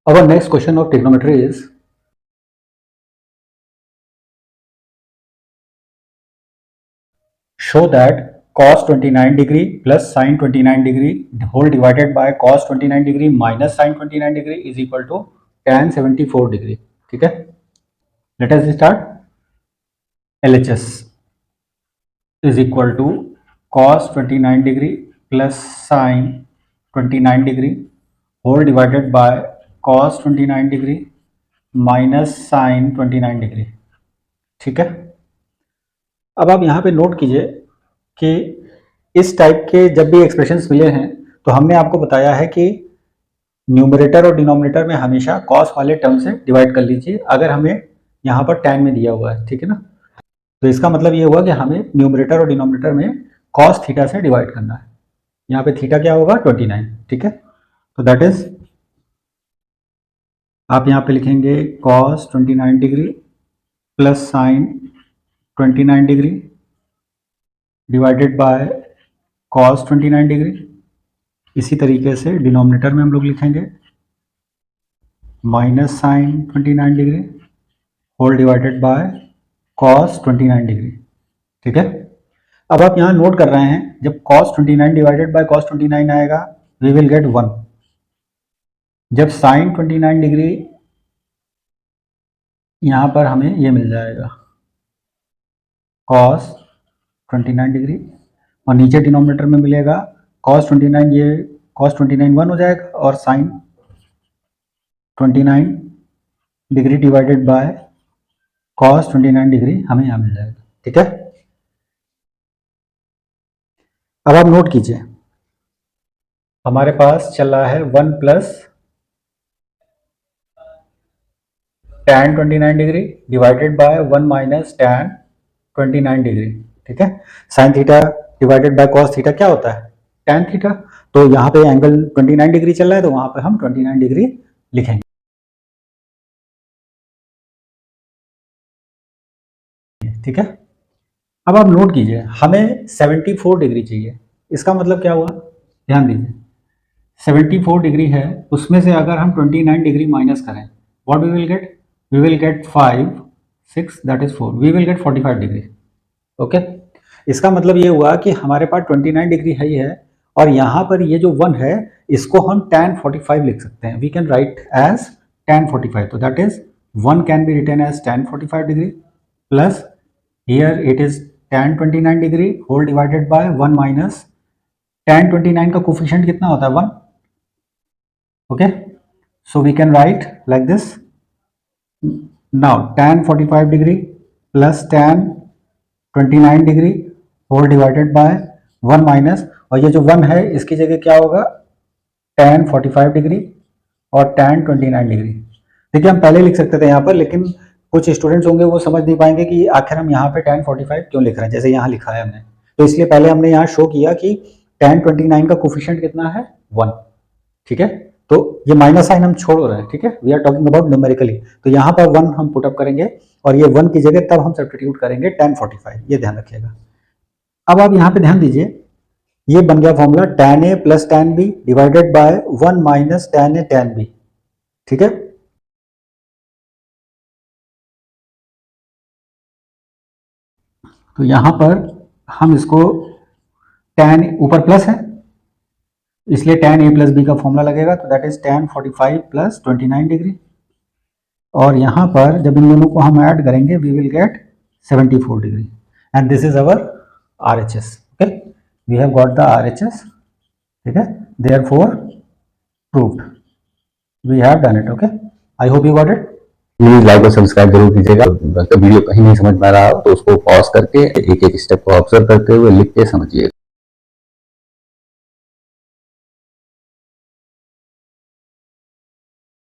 Our next question of trigonometry is show that cos 29 degree plus sin 29 degree whole divided by cos 29 degree minus sin 29 degree is equal to tan 74 degree. ठीक है, let us start. LHS is equal to cos 29 degree plus sin 29 degree whole divided by cos 29 degree minus sine 29 degree. ठीक है, अब आप यहाँ पे note कीजिए कि इस टाइप के जब भी एक्सप्रेशंस मिले हैं तो हमने आपको बताया है कि न्यूमरेटर और डिनोमिनेटर में हमेशा कॉस वाले टर्म से डिवाइड कर लीजिए अगर हमें यहाँ पर tan में दिया हुआ है. ठीक है ना, तो इसका मतलब ये हुआ कि हमें न्यूमरेटर और डिनोमिनेटर में कॉस थीटा से डिवाइड करना है. यहाँ पे थीटा क्या होगा 29. ठीक है, तो दैट इज आप यहाँ पे लिखेंगे cos 29 degree plus sine 29 degree divided by cos 29 degree. इसी तरीके से डिनोमिनेटर में हम लोग लिखेंगे minus sine 29 degree whole divided by cos 29 degree. ठीक है, अब आप यहाँ नोट कर रहे हैं जब cos 29 डिवाइडेड बाय cos 29 आएगा वी विल गेट 1. जब साइन 29 डिग्री यहाँ पर हमें ये मिल जाएगा cos 29 डिग्री और नीचे डिनोमिनेटर में मिलेगा cos 29, ये cos 29 1 हो जाएगा और sine 29 degree divided by cos 29 degree हमें यहाँ मिल जाएगा. ठीक है, अब आप नोट कीजिए हमारे पास चल रहा है 1 plus tan 29 degree divided by 1 minus tan 29 degree. ठीक है, sine theta divided by cos theta क्या होता है tan थीटा. तो यहाँ पे एंगल 29 डिग्री चल रहा है तो वहां पे हम 29 डिग्री लिखेंगे. ठीक है, अब आप नोट कीजिए हमें 74 डिग्री चाहिए. इसका मतलब क्या हुआ, ध्यान दीजिए 74 डिग्री है, उसमें से अगर हम 29 डिग्री माइनस करें what we will get, we will get 5 6 that is 4, we will get 45 degree. Okay, इसका मतलब ये हुआ कि हमारे पास 29 डिग्री है ही है और यहाँ पर ये जो 1 है इसको हम tan 45 लिख सकते हैं. We can write as tan 45. तो that is 1 can be written as tan 45 degree plus here it is tan 29 degree whole divided by 1 minus tan 29 का कोफिशिएंट कितना होता है 1. Okay, so we can write like this. Now tan 45 degree plus tan 29 degree whole divided by 1 minus, और ये जो 1 है इसकी जगह क्या होगा tan 45 डिग्री और tan 29 डिग्री. देखिए हम पहले लिख सकते थे यहाँ पर, लेकिन कुछ स्टूडेंट्स होंगे वो समझ नहीं पाएंगे कि आखिर हम यहाँ पे tan 45 क्यों लिख रहे हैं जैसे यहाँ लिखा है हमने. तो इसलिए पहले हमने यहाँ शो किया कि tan 29 का कोफिशिएंट कितना है 1. ठीक है, तो ये माइनस साइन हम छोड़ रहे हैं. ठीक है, we are talking about numerically. तो यहाँ पर 1 हम पुट अप करेंगे और ये 1 की जगह तब हम सब्स्टिट्यूट करेंगे tan 45. ये ध्यान रखिएगा. अब आप यहाँ पे ध्यान दीजिए ये बन गया formula tan a plus tan b divided by 1 minus tan a tan b. ठीक है, तो यहाँ पर हम इसको tan ऊपर प्लस है इसलिए tan a प्लस बी का फॉर्मूला लगेगा. तो that is tan 45 plus 29 degree और यहाँ पर जब इन दोनों को हम ऐड करेंगे we will get 74 degree and this is our RHS. Okay, we have got the RHS. ठीक है, therefore proved, we have done it. Okay, I hope you got it. Please like और सब्सक्राइब जरूर कीजिएगा. अगर video कहीं नहीं समझ में आ रहा तो उसको पॉज करके एक एक स्टेप को ऑब्जर्व करते हुए लिख के समझिए.